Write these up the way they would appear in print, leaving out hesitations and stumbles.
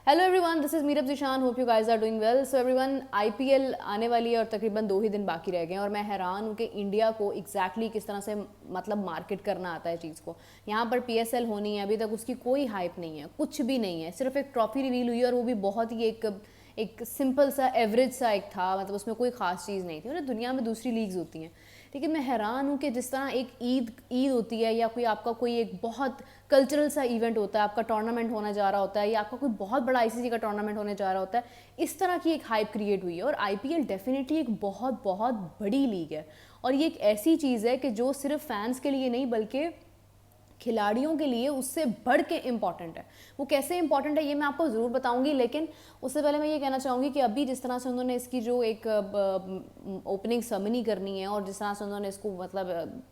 Hello everyone, this is Meerab Zeeshan. Hope you guys are doing well. So everyone, IPL आने वाली है और तकरीबन 2 ही दिन बाकी रह गए हैं और मैं हैरान हूँ कि इंडिया को एग्जैक्टली किस तरह से मतलब मार्केट करना आता है चीज़ को। यहाँ पर पीएसएल होनी है, अभी तक उसकी कोई हाइप नहीं है, कुछ भी नहीं है। सिर्फ एक ट्रॉफी रिवील हुई है और वो भी बहुत ही एक सिंपल सा एवरेज सा एक था, मतलब उसमें कोई ख़ास चीज़ नहीं थी। और दुनिया में दूसरी लीग्स होती हैं, लेकिन मैं हैरान हूँ कि जिस तरह एक ईद होती है या कोई आपका कोई एक बहुत कल्चरल सा इवेंट होता है, आपका टूर्नामेंट होने जा रहा होता है या आपका कोई बहुत बड़ा आईसीसी का टूर्नामेंट होने जा रहा होता है, इस तरह की एक हाइप क्रिएट हुई है। और आईपीएल डेफिनेटली एक बहुत बहुत बड़ी लीग है और ये एक ऐसी चीज़ है कि जो सिर्फ फैंस के लिए नहीं बल्कि खिलाड़ियों के लिए उससे बढ़ के इम्पॉर्टेंट है। वो कैसे इम्पॉर्टेंट है ये मैं आपको ज़रूर बताऊंगी, लेकिन उससे पहले मैं ये कहना चाहूँगी कि अभी जिस तरह से उन्होंने इसकी जो एक ओपनिंग सेरेमनी करनी है और जिस तरह से उन्होंने इसको मतलब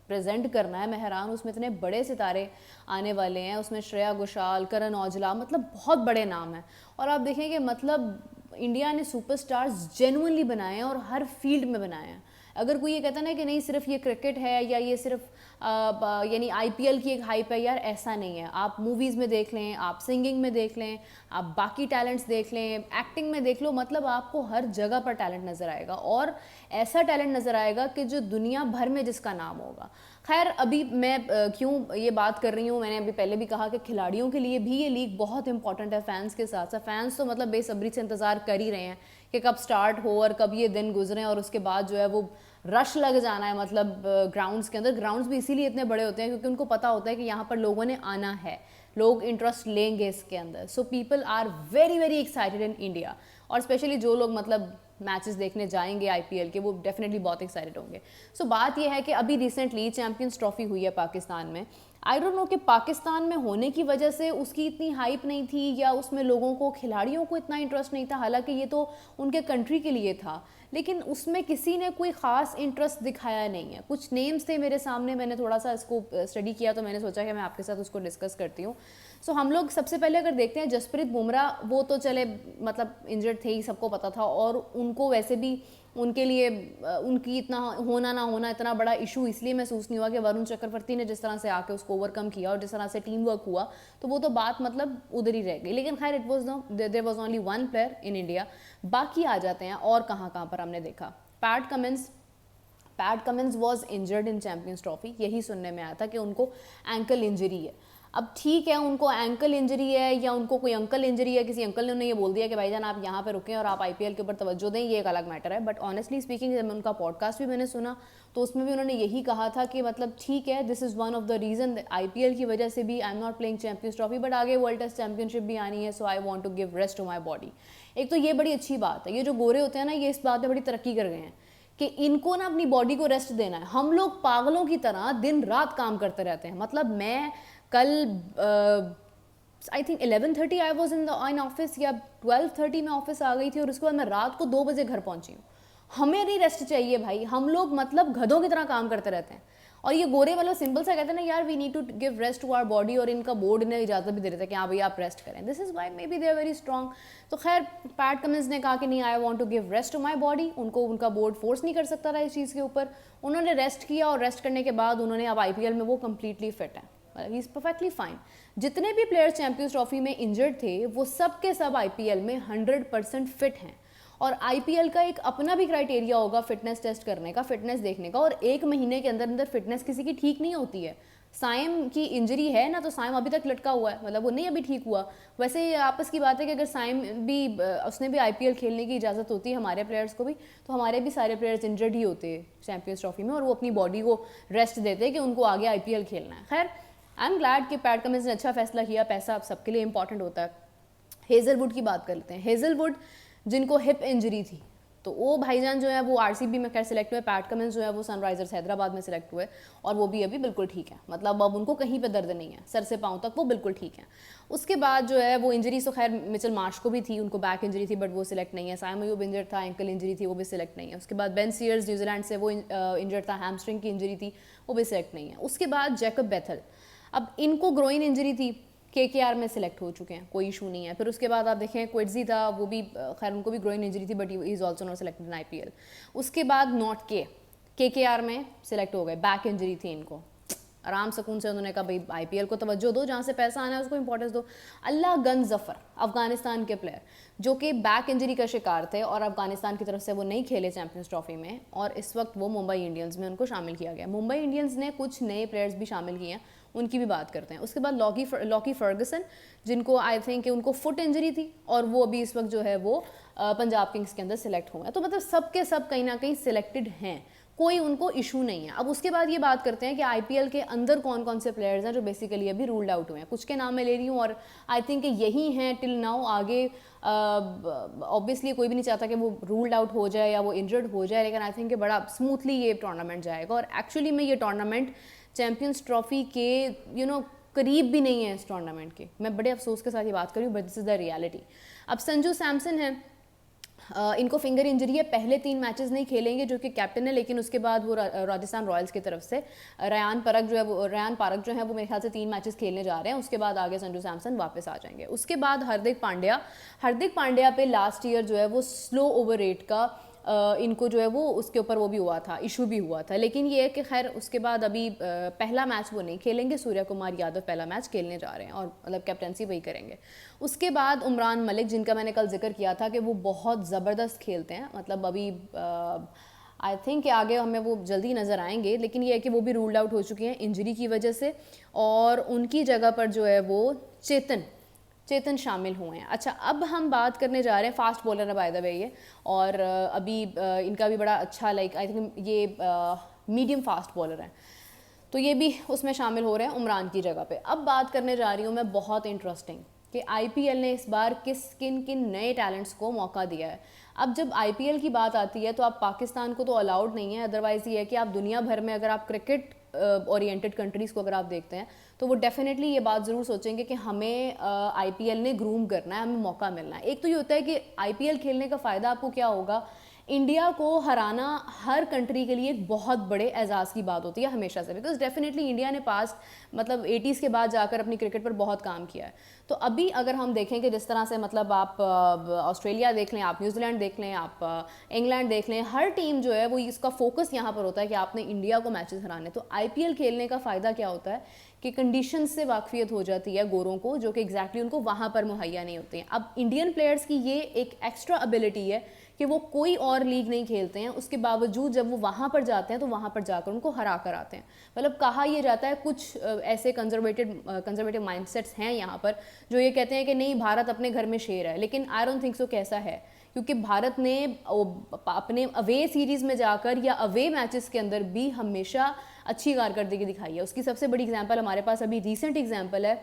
प्रेजेंट करना है, मैं हैरान हूँ। उसमें इतने बड़े सितारे आने वाले हैं, उसमें श्रेया घोषाल, करण औजला, मतलब बहुत बड़े नाम हैं। और आप देखें कि मतलब इंडिया ने सुपरस्टार्स जेन्युइनली बनाए हैं और हर फील्ड में बनाए हैं। अगर कोई ये कहता है ना कि नहीं सिर्फ ये क्रिकेट है या ये सिर्फ यानी आईपीएल की एक हाइप है, यार ऐसा नहीं है। आप मूवीज़ में देख लें, आप सिंगिंग में देख लें, आप बाकी टैलेंट्स देख लें, एक्टिंग में देख लो, मतलब आपको हर जगह पर टैलेंट नज़र आएगा और ऐसा टैलेंट नज़र आएगा कि जो दुनिया भर में जिसका नाम होगा। खैर, अभी मैं क्यों ये बात कर रही हूँ, मैंने अभी पहले भी कहा कि खिलाड़ियों के लिए भी ये लीग बहुत इंपॉर्टेंट है। फैंस के साथ साथ फैंस तो मतलब बेसब्री से इंतज़ार कर ही रहे हैं कि कब स्टार्ट हो और कब ये दिन गुजरें और उसके बाद जो है वो रश लग जाना है। मतलब ग्राउंड्स के अंदर, ग्राउंड्स भी इसीलिए इतने बड़े होते हैं क्योंकि उनको पता होता है कि यहाँ पर लोगों ने आना है, लोग इंटरेस्ट लेंगे इसके अंदर। So people are very very excited in India और स्पेशली जो लोग मतलब मैचेस देखने जाएंगे आईपीएल के, वो डेफिनेटली बहुत एक्साइटेड होंगे। सो बात यह है कि अभी रिसेंटली चैंपियंस ट्रॉफी हुई है पाकिस्तान में। आई डोंट नो कि पाकिस्तान में होने की वजह से उसकी इतनी हाइप नहीं थी या उसमें लोगों को, खिलाड़ियों को इतना इंटरेस्ट नहीं था। हालांकि ये तो उनके कंट्री के लिए था, लेकिन उसमें किसी ने कोई ख़ास इंटरेस्ट दिखाया नहीं है। कुछ नेम्स थे मेरे सामने, मैंने थोड़ा सा इसको स्टडी किया तो मैंने सोचा कि मैं आपके साथ उसको डिस्कस करती हूँ। सो हम लोग सबसे पहले अगर देखते हैं जसप्रीत बुमराह, वो तो चले मतलब इंजर्ड थे ही, सबको पता था। और उनको वैसे भी उनके लिए उनकी इतना होना ना होना इतना बड़ा इशू इसलिए महसूस नहीं हुआ कि वरुण चक्रवर्ती ने जिस तरह से आके उसको ओवरकम किया और जिस तरह से टीम वर्क हुआ, तो वो तो बात मतलब उधर ही रह गई। लेकिन खैर, it was no there was only one player in India. बाकी आ जाते हैं और कहाँ पर हमने देखा। Pat Cummins was injured in Champions Trophy, यही सुनने में आया था कि उनको एंकल इंजरी है। अब ठीक है, उनको एंकल इंजरी है या उनको कोई अंकल इंजरी है, किसी अंकल ने उन्हें ये बोल दिया कि भाईजान आप यहाँ पे रुकें और आप आईपीएल के ऊपर तवज्जो दें, ये एक अलग मैटर है। बट ऑनेस्टली स्पीकिंग, जब मैं उनका पॉडकास्ट भी मैंने सुना तो उसमें भी उन्होंने यही कहा था कि मतलब ठीक है, this is one of the reason IPL की वजह से भी I am not playing Champions Trophy, but आगे वर्ल्ड टेस्ट चैंपियनशिप भी आनी है, so I want to give rest to my body. एक तो ये बड़ी अच्छी बात है, ये जो गोरे होते हैं ना, ये इस बात में बड़ी तरक्की कर गए हैं कि इनको ना अपनी बॉडी को रेस्ट देना है। हम लोग पागलों की तरह दिन रात काम करते रहते हैं। मतलब मैं कल I think 11:30 I was in office या 12:30 में ऑफिस आ गई थी और उसके बाद मैं रात को 2 बजे घर पहुंची हूँ। हमें नहीं रेस्ट चाहिए भाई, हम लोग मतलब गधों की तरह काम करते रहते हैं। और ये गोरे वाला सिंपल सा कहते हैं ना यार, we need to give rest to our body, और इनका बोर्ड ने इजाज़त भी दे देता है कि हाँ भाई आप रेस्ट करें। This is why maybe they are very strong. तो खैर, पैट कमिंस ने कहा कि नहीं, I want to give rest to my body. उनको उनका बोर्ड फोर्स नहीं कर सकता था इस चीज़ के ऊपर। उन्होंने रेस्ट किया और रेस्ट करने के बाद उन्होंने अब आईपीएल में वो कम्प्लीटली फिट है, ही इज़ परफेक्टली फाइन। जितने भी प्लेयर्स चैंपियंस ट्रॉफी में इंजर्ड थे वो सब के सब आईपीएल में 100% फिट हैं। और आईपीएल का एक अपना भी क्राइटेरिया होगा फिटनेस टेस्ट करने का, फिटनेस देखने का, और 1 महीने के अंदर अंदर फिटनेस किसी की ठीक नहीं होती है। साइम की इंजरी है ना, तो साइम अभी तक लटका हुआ है, मतलब वो नहीं अभी ठीक हुआ। वैसे ये आपस की बात है कि अगर साइम भी उसने भी आईपीएल खेलने की इजाज़त होती है हमारे प्लेयर्स को भी, तो हमारे भी सारे प्लेयर्स इंजर्ड ही होते हैं चैंपियंस ट्रॉफी में और वो अपनी बॉडी को रेस्ट देते हैं कि उनको आगे आईपीएल खेलना है। खैर, आई एम ग्लैड कि पैट कमिंस ने अच्छा फैसला किया। पैसा अब सबके लिए इंपॉर्टेंट होता है। हेजलवुड की बात कर लेते हैं। हेजलवुड जिनको हिप इंजरी थी, तो वो भाईजान जो है वो आरसीबी में खैर सिलेक्ट हुए। पैट कमिंस जो है वो सनराइजर्स हैदराबाद में सिलेक्ट हुए और वो भी अभी बिल्कुल ठीक है। मतलब अब उनको कहीं पे दर्द नहीं है, सर से पांव तक वो बिल्कुल ठीक है। उसके बाद जो है वो इंजरी तो खैर मिचेल मार्श को भी थी, उनको बैक इंजरी थी बट वो सिलेक्ट नहीं है। साइम अयूब इंजर्ड था, एंकल इंजरी थी, वो भी सिलेक्ट नहीं है। उसके बाद बेन सीयर्स न्यूजीलैंड से, वो इंजर्ड था, हैमस्ट्रिंग की इंजरी थी, वो भी सिलेक्ट नहीं है। उसके बाद जैकब बेथल, अब इनको ग्रोइन इंजरी थी, केकेआर में सिलेक्ट हो चुके हैं, कोई इशू नहीं है। फिर उसके बाद आप देखें क्विट्जी था, वो भी खैर उनको भी ग्रोइन इंजरी थी but he is also not selected in IPL. उसके बाद नॉट केकेआर में सिलेक्ट हो गए, बैक इंजरी थी इनको। आराम सुकून से उन्होंने कहा भाई आईपीएल को तवज्जो दो, जहाँ से पैसा आना है उसको इंपॉर्टेंस दो। अल्लाह गन जफ़र अफगानिस्तान के प्लेयर जो कि बैक इंजरी का शिकार थे और अफगानिस्तान की तरफ से वो नहीं खेले चैंपियंस ट्रॉफी में, और इस वक्त वो मुंबई इंडियंस में उनको शामिल किया गया। मुंबई इंडियंस ने कुछ नए प्लेयर्स भी शामिल किए हैं, उनकी भी बात करते हैं। उसके बाद लॉकी फर्गसन, जिनको आई थिंक उनको फुट इंजरी थी और वो अभी इस वक्त जो है वो पंजाब किंग्स के अंदर सिलेक्ट हुए हैं। तो मतलब सब के सब कहीं ना कहीं सिलेक्टेड हैं, कोई उनको इशू नहीं है। अब उसके बाद ये बात करते हैं कि आईपीएल के अंदर कौन कौन से प्लेयर्स हैं जो बेसिकली अभी रूल्ड आउट हुए हैं। कुछ के नाम मैं ले रही हूँ और आई थिंक यही हैं टिल नाउ। आगे ऑब्वियसली कोई भी नहीं चाहता कि वो रूल्ड आउट हो जाए या वो इंजर्ड हो जाए, लेकिन आई थिंक बड़ा स्मूथली ये टूर्नामेंट जाएगा। और एक्चुअली में ये टूर्नामेंट चैम्पियंस ट्रॉफी के करीब भी नहीं है इस टूर्नामेंट के। मैं बड़े अफसोस के साथ ये बात कर रही हूँ, but this is the reality. अब संजू सैमसन है, इनको फिंगर इंजरी है, पहले 3 मैचेस नहीं खेलेंगे, जो कि कैप्टन है, लेकिन उसके बाद वो राजस्थान रॉयल्स की तरफ से रयान पारक जो है वो मेरे ख्याल से 3 मैचेस खेलने जा रहे हैं। उसके बाद आगे संजू सैमसन वापस आ जाएंगे। उसके बाद हार्दिक पांड्या पे लास्ट ईयर जो है वो स्लो ओवर रेट का इनको जो है वो उसके ऊपर वो भी हुआ था, इशू भी हुआ था। लेकिन ये है कि खैर उसके बाद अभी पहला मैच वो नहीं खेलेंगे, सूर्य कुमार यादव पहला मैच खेलने जा रहे हैं और मतलब कैप्टनसी वही करेंगे। उसके बाद उमरान मलिक, जिनका मैंने कल जिक्र किया था कि वो बहुत ज़बरदस्त खेलते हैं, मतलब अभी आई थिंक आगे हमें वो जल्दी नज़र आएंगे, लेकिन ये है कि वो भी रूल्ड आउट हो चुके हैं इंजरी की वजह से, और उनकी जगह पर जो है वो चेतन शामिल हुए हैं। अच्छा, अब हम बात करने जा रहे हैं, फास्ट बॉलर है बाय द वे ये, और अभी इनका भी बड़ा अच्छा आई थिंक ये मीडियम फास्ट बॉलर हैं, तो ये भी उसमें शामिल हो रहे हैं उमरान की जगह पे। अब बात करने जा रही हूँ मैं बहुत इंटरेस्टिंग कि आईपीएल ने इस बार किन किन नए टैलेंट्स को मौका दिया है। अब जब आईपीएल की बात आती है तो आप पाकिस्तान को तो अलाउड नहीं है, अदरवाइज़ ये है कि आप दुनिया भर में अगर आप क्रिकेट ओरिएंटेड कंट्रीज़ को अगर आप देखते हैं तो वो डेफिनेटली ये बात ज़रूर सोचेंगे कि हमें आईपीएल ने ग्रूम करना है, हमें मौका मिलना है। एक तो ये होता है कि आईपीएल खेलने का फ़ायदा आपको क्या होगा, इंडिया को हराना हर कंट्री के लिए एक बहुत बड़े एजाज़ की बात होती है हमेशा से, बिकॉज डेफिनेटली इंडिया ने पास्ट मतलब 80s के बाद जाकर अपनी क्रिकेट पर बहुत काम किया है। तो अभी अगर हम देखें कि जिस तरह से मतलब आप ऑस्ट्रेलिया देख लें, आप न्यूजीलैंड देख लें, आप इंग्लैंड देख लें, हर टीम जो है वो इसका फोकस यहाँ पर होता है कि आपने इंडिया को मैचेस हराने। तो आईपीएल खेलने का फ़ायदा क्या होता है कि कंडीशन से वाकफियत हो जाती है गोरों को, जो कि एग्जैक्टली उनको वहाँ पर मुहैया नहीं होती हैं। अब इंडियन प्लेयर्स की ये एक एक्स्ट्रा एबिलिटी है कि वो कोई और लीग नहीं खेलते हैं, उसके बावजूद जब वो वहाँ पर जाते हैं तो वहाँ पर जाकर उनको हरा कर आते हैं। मतलब कहा यह जाता है, कुछ ऐसे कंजर्वेटिव माइंडसेट्स हैं यहाँ पर जो ये कहते हैं कि नहीं भारत अपने घर में शेर है, लेकिन आई डोंट थिंक सो कैसा है, क्योंकि भारत ने अपने अवे सीरीज़ में जाकर या अवे मैचेस के अंदर भी हमेशा अच्छी कारकर्दगी दिखाई है। उसकी सबसे बड़ी एग्जांपल हमारे पास अभी रीसेंट एग्जांपल है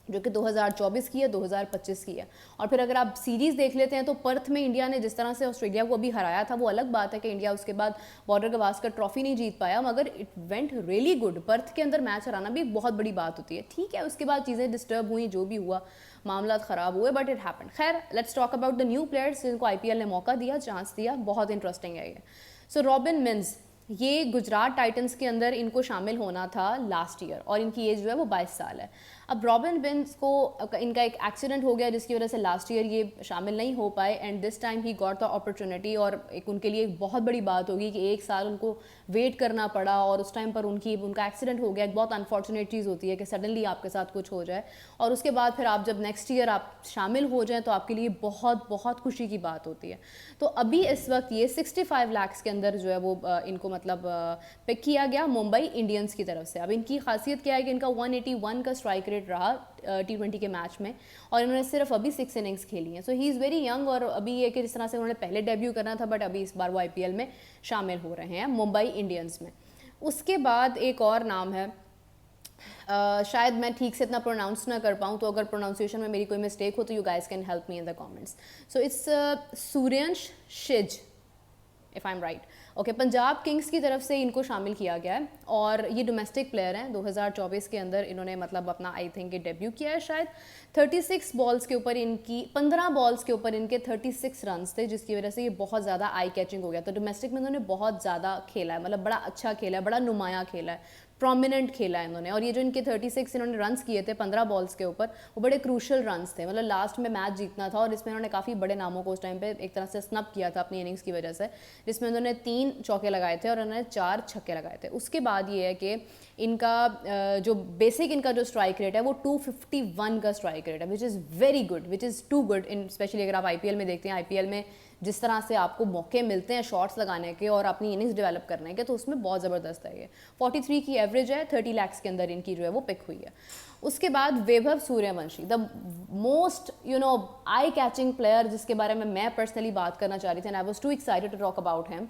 जो कि 2024 की है, 2025 की है। और फिर अगर आप सीरीज़ देख लेते हैं तो पर्थ में इंडिया ने जिस तरह से ऑस्ट्रेलिया को अभी हराया था, वो अलग बात है कि इंडिया उसके बाद बॉर्डर गवास्कर ट्रॉफी नहीं जीत पाया, मगर it went really good. Perth के अंदर मैच हराना भी एक बहुत बड़ी बात होती है। ठीक है, उसके बाद चीज़ें डिस्टर्ब हुई, जो भी हुआ, मामला ख़राब हुए, बट इट हैपेंड। खैर, let's talk about the new players जिनको आईपीएल ने मौका दिया, चांस दिया, बहुत इंटरेस्टिंग है ये। सो रॉबिन मिन्स, ये गुजरात टाइटंस के अंदर इनको शामिल होना था लास्ट ईयर और इनकी एज जो है वो 22 साल है। अब रॉबिन मिन्स को इनका एक एक्सीडेंट हो गया जिसकी वजह से लास्ट ईयर ये शामिल नहीं हो पाए, and this time he got the opportunity. और एक उनके लिए एक बहुत बड़ी बात होगी कि 1 साल उनको वेट करना पड़ा और उस टाइम पर उनका एक्सीडेंट हो गया। एक बहुत अनफॉर्चुनेट चीज़ होती है कि सडनली आपके साथ कुछ हो जाए और उसके बाद फिर आप जब नेक्स्ट ईयर आप शामिल हो जाएँ तो आपके लिए बहुत बहुत खुशी की बात होती है। तो अभी इस वक्त ये 65 लाख के अंदर जो है वो इनको मतलब पिक किया गया मुंबई इंडियंस की तरफ से। अब इनकी खासियत क्या है कि इनका 181 का स्ट्राइक रेट रहा T20 के मैच में, और इन्होंने सिर्फ अभी 6 इनिंग्स खेली हैं। सो ही इज़ वेरी यंग, और अभी ये कि जिस तरह से उन्होंने पहले डेब्यू करना था, बट अभी इस बार वो आईपीएल में शामिल हो रहे हैं मुंबई इंडियंस में। उसके बाद एक और नाम है, शायद मैं ठीक से इतना प्रोनाउंस ना कर पाऊँ, तो अगर प्रोनाउंसिएशन में मेरी कोई मिस्टेक हो तो you guys can help me in the comments. So it's Suryansh शिज, if I am right. Okay, Punjab Kings की तरफ से इनको शामिल किया गया है और ये डोमेस्टिक प्लेयर हैं। 2024 के अंदर इन्होंने मतलब अपना आई थिंक डेब्यू किया है शायद। 36 बॉल्स के ऊपर इनकी 15 बॉल्स के ऊपर इनके 36 रन्स थे, जिसकी वजह से ये बहुत ज़्यादा आई कैचिंग हो गया। तो डोमेस्टिक में इन्होंने बहुत ज़्यादा खेला है, मतलब बड़ा अच्छा खेला है, बड़ा नुमाया खेला है। प्रोमिनेंट खेला है इन्होंने। और ये जो इनके 36 इन्होंने रन्स किए थे 15 बॉल्स के ऊपर, वो बड़े क्रूशल रन्स थे, मतलब लास्ट में मैच जीतना था और इसमें इन्होंने काफ़ी बड़े नामों को उस टाइम पे एक तरह से स्नप किया था अपनी इनिंग्स की वजह से, जिसमें उन्होंने 3 चौके लगाए थे और उन्होंने 4 छक्के लगाए थे। उसके बाद ये है कि इनका जो बेसिक इनका जो स्ट्राइक रेट है वो 251 का स्ट्राइक रेट है, which is very good, which is too good in, specially अगर आप IPL में देखते हैं, IPL में जिस तरह से आपको मौके मिलते हैं शॉट्स लगाने के और अपनी इनिंग्स डेवलप करने के, तो उसमें बहुत ज़बरदस्त है ये। 43 की एवरेज है, 30 लाख के अंदर इनकी जो है वो पिक हुई है। उसके बाद Vaibhav Suryavanshi, the most eye catching player, जिसके बारे में मैं पर्सनली बात करना चाह रही थी and I was too excited to talk about him.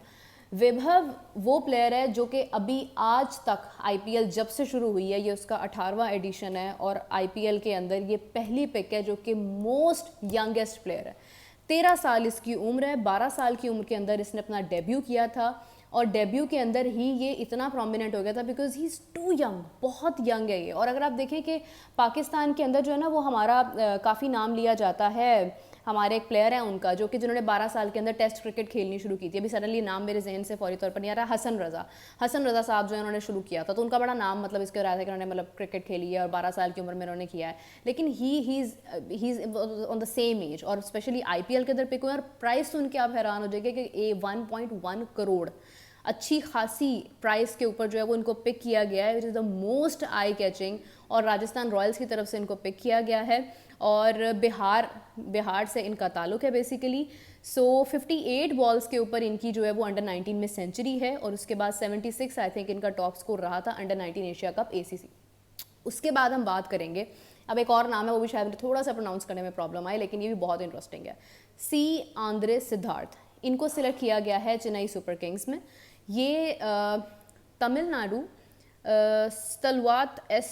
Vaibhav वो प्लेयर है जो कि अभी आज तक IPL जब से शुरू हुई है, ये उसका 18वां एडिशन है और IPL के अंदर ये पहली पिक है जो कि मोस्ट यंगेस्ट प्लेयर है। 13 साल इसकी उम्र है, 12 साल की उम्र के अंदर इसने अपना डेब्यू किया था और डेब्यू के अंदर ही ये इतना प्रोमिनेंट हो गया था because he is too young, बहुत यंग है ये। और अगर आप देखें कि पाकिस्तान के अंदर जो है ना वो हमारा काफ़ी नाम लिया जाता है, हमारे एक प्लेयर हैं उनका जो कि जिन्होंने 12 साल के अंदर टेस्ट क्रिकेट खेलनी शुरू की थी, अभी सडनली नाम मेरे जहन से फौरी तौर पर नहीं आ रहा, हसन रज़ा साहब जो है उन्होंने शुरू किया था, तो उनका बड़ा नाम मतलब इसके रहा था कि उन्होंने मतलब क्रिकेट खेली है और 12 साल की उम्र में उन्होंने किया है, लेकिन he is on the same age और स्पेशली IPL के अंदर पिक हुए और प्राइस सुन के आप हैरान हो जाएंगे कि 1.1 करोड़ अच्छी खासी प्राइस के ऊपर जो है वो इनको पिक किया गया है, which is the most eye catching, और राजस्थान रॉयल्स की तरफ से इनको पिक किया गया है और बिहार से इनका ताल्लुक है बेसिकली। सो 58 बॉल्स के ऊपर इनकी जो है वो अंडर 19 में सेंचुरी है और उसके बाद 76 आई थिंक इनका टॉप स्कोर रहा था अंडर 19 एशिया कप ACC। उसके बाद हम बात करेंगे, अब एक और नाम है वो भी शायद थोड़ा सा प्रोनाउंस करने में प्रॉब्लम आए लेकिन ये भी बहुत इंटरेस्टिंग है, C. आंद्रे सिद्धार्थ। इनको सिलेक्ट किया गया है चेन्नई सुपर किंग्स में। ये तमिलनाडु स्तलवात एस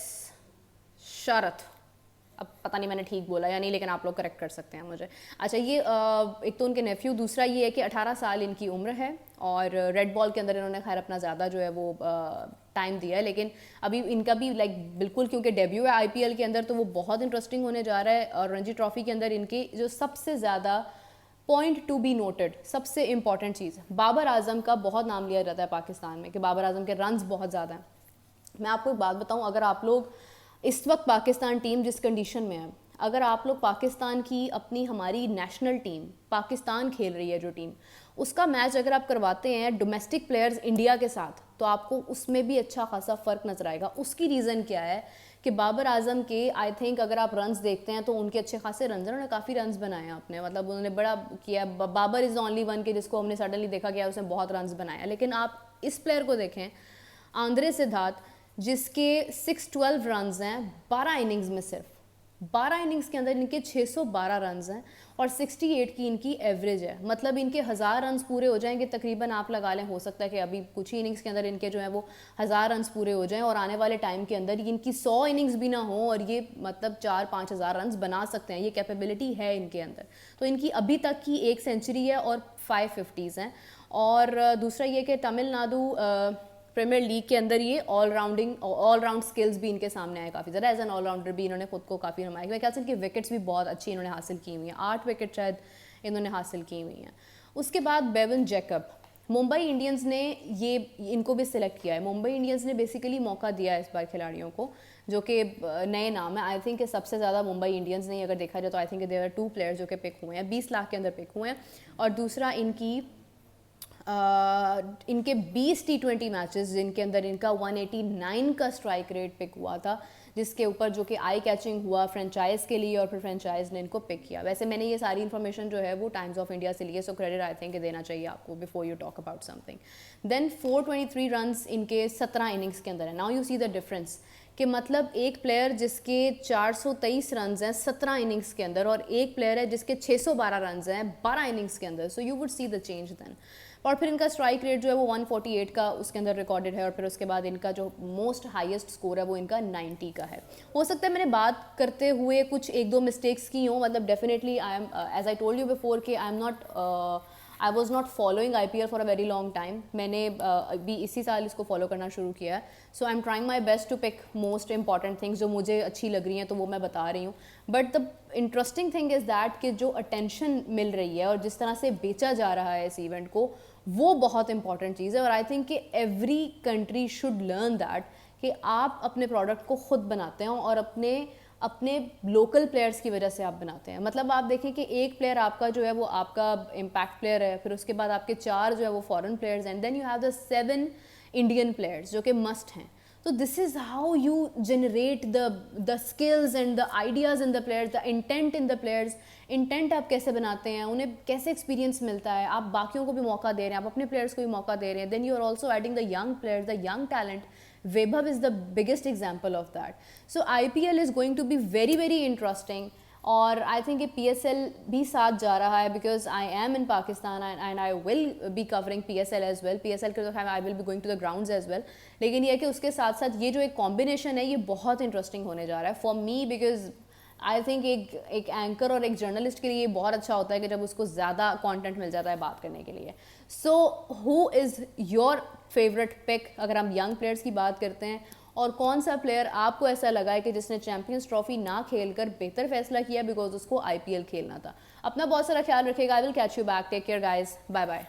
शारथ, अब पता नहीं मैंने ठीक बोला या नहीं लेकिन आप लोग करेक्ट कर सकते हैं मुझे। अच्छा, ये एक तो उनके नेफ्यू, दूसरा ये है कि 18 साल इनकी उम्र है और रेड बॉल के अंदर इन्होंने खैर अपना ज़्यादा जो है वो टाइम दिया है, लेकिन अभी इनका भी लाइक बिल्कुल क्योंकि डेब्यू है IPL के अंदर तो वो बहुत इंटरेस्टिंग होने जा रहा है। और रणजी ट्रॉफी के अंदर इनकी जो सबसे ज़्यादा पॉइंट टू बी नोटेड, सबसे इंपॉर्टेंट चीज़, बाबर आजम का बहुत नाम लिया जाता है पाकिस्तान में कि बाबर आजम के रन्स बहुत ज़्यादा हैं। मैं आपको एक बात बताऊं, अगर आप लोग इस वक्त पाकिस्तान टीम जिस कंडीशन में है, अगर आप लोग पाकिस्तान की अपनी हमारी नेशनल टीम पाकिस्तान खेल रही है जो टीम, उसका मैच अगर आप करवाते हैं डोमेस्टिक प्लेयर्स इंडिया के साथ तो आपको उसमें भी अच्छा खासा फ़र्क नज़र आएगा। उसकी रीज़न क्या है कि बाबर आजम के आई थिंक अगर आप रन्स देखते हैं तो उनके अच्छे खासे रन्स हैं, उन्होंने काफ़ी रन्स बनाए हैं अपने, मतलब उन्होंने बड़ा किया। Babar is the only one के जिसको हमने सडनली देखा गया उसने बहुत रन्स बनाया। लेकिन आप इस प्लेयर को देखें, आंद्रे सिद्धार्थ, जिसके 612 रन्स हैं 12 इनिंग्स में, सिर्फ 12 इनिंग्स के अंदर इनके 612 रन्स हैं और 68 की इनकी एवरेज है। मतलब इनके 1000 रन्स पूरे हो जाएंगे तकरीबन, आप लगा लें, हो सकता है कि अभी कुछ ही इनिंग्स के अंदर इनके जो है वो 1000 रन्स पूरे हो जाएं और आने वाले टाइम के अंदर इनकी 100 इनिंग्स भी ना हो और ये मतलब 4-5 हज़ार रन्स बना सकते हैं, ये कैपेबिलिटी है इनके अंदर। तो इनकी अभी तक की 1 सेंचुरी है और 550s हैं। और दूसरा ये कि तमिलनाडु प्रीमियर लीग के अंदर ये ऑल राउंड स्किल्स भी इनके सामने आए काफ़ी ज़्यादा, एज एन ऑलराउंडर भी इन्होंने खुद को काफ़ी नुमाया। मेरे ख्याल से इनकी विकेट्स भी बहुत अच्छी इन्होंने हासिल की हुई हैं, 8 विकेट शायद इन्होंने हासिल की हुई हैं। उसके बाद बेवन जैकब, मुंबई इंडियंस ने ये इनको भी सिलेक्ट किया है। मुंबई इंडियंस ने बेसिकली मौका दिया है इस बार खिलाड़ियों को जो कि नए नाम है। आई थिंक कि सबसे ज़्यादा मुंबई इंडियंस ने अगर देखा जाए तो I think there are 2 players जो कि पिक हुए हैं, 20 लाख के अंदर पिक हुए हैं। और दूसरा इनके 20 T20 मैचेस जिनके अंदर इनका 189 का स्ट्राइक रेट पिक हुआ था, जिसके ऊपर जो कि आई कैचिंग हुआ फ्रेंचाइज के लिए और फिर फ्रेंचाइज ने इनको पिक किया। वैसे मैंने ये सारी इन्फॉर्मेशन जो है वो टाइम्स ऑफ इंडिया से लिए, सो क्रेडिट आई थिंक देना चाहिए आपको before you talk about something. Then 423 runs इनके 17 इनिंग्स के अंदर है। Now you see the difference कि मतलब एक प्लेयर जिसके 423 रन्स हैं 17 इनिंग्स के अंदर और एक प्लेयर है जिसके 612 रन्स हैं 12 इनिंग्स के अंदर, so you would see the change then. और फिर इनका स्ट्राइक रेट जो है वो 148 का उसके अंदर रिकॉर्डेड है और फिर उसके बाद इनका जो मोस्ट हाईएस्ट स्कोर है वो इनका 90 का है। हो सकता है मैंने बात करते हुए कुछ 1-2 मिस्टेक्स की हों, मतलब definitely I am as I told you before कि I was not following IPL for a very long time. मैंने अभी इसी साल इसको फॉलो करना शुरू किया है, so I am trying my best to pick most important things जो मुझे अच्छी लग रही हैं तो वो मैं बता रही हूँ। But the interesting thing is that कि जो अटेंशन मिल रही है और जिस तरह से बेचा जा रहा है इस इवेंट को, वो बहुत इंपॉर्टेंट चीज़ है। और आई थिंक कि every country should learn that कि आप अपने प्रोडक्ट को खुद बनाते हो और अपने अपने लोकल प्लेयर्स की वजह से आप बनाते हैं। मतलब आप देखें कि एक प्लेयर आपका जो है वो आपका इम्पैक्ट प्लेयर है, फिर उसके बाद आपके 4 जो है वो foreign players and then you have the 7 Indian players जो कि मस्ट हैं। तो this is how you generate the skills and the ideas in the players, the intent in the players. Intent आप कैसे बनाते हैं, उन्हें कैसे एक्सपीरियंस मिलता है, आप बाकियों को भी मौका दे रहे हैं, आप अपने प्लेयर्स को भी मौका दे रहे हैं। Then you are also adding the young players, the young talent. Vaibhav is the biggest example of that. So IPL is going to be very very interesting. और आई थिंक ये PSL भी साथ जा रहा है because I am in Pakistan and I will be covering PSL as well. PSL के तो I will be going to the grounds as well. लेकिन ये है कि उसके साथ साथ ये जो एक कॉम्बिनेशन है ये बहुत इंटरेस्टिंग होने जा रहा है for me, because I think एक एंकर और एक जर्नलिस्ट के लिए बहुत अच्छा होता है कि जब उसको ज़्यादा कंटेंट मिल जाता है बात करने के लिए. So who is your favourite pick अगर हम यंग प्लेयर्स की बात करते हैं, और कौन सा प्लेयर आपको ऐसा लगा है कि जिसने चैंपियंस ट्रॉफी ना खेलकर बेहतर फैसला किया बिकॉज उसको IPL खेलना था? अपना बहुत सारा ख्याल रखिएगा. I will catch you back. Take care guys. Bye bye.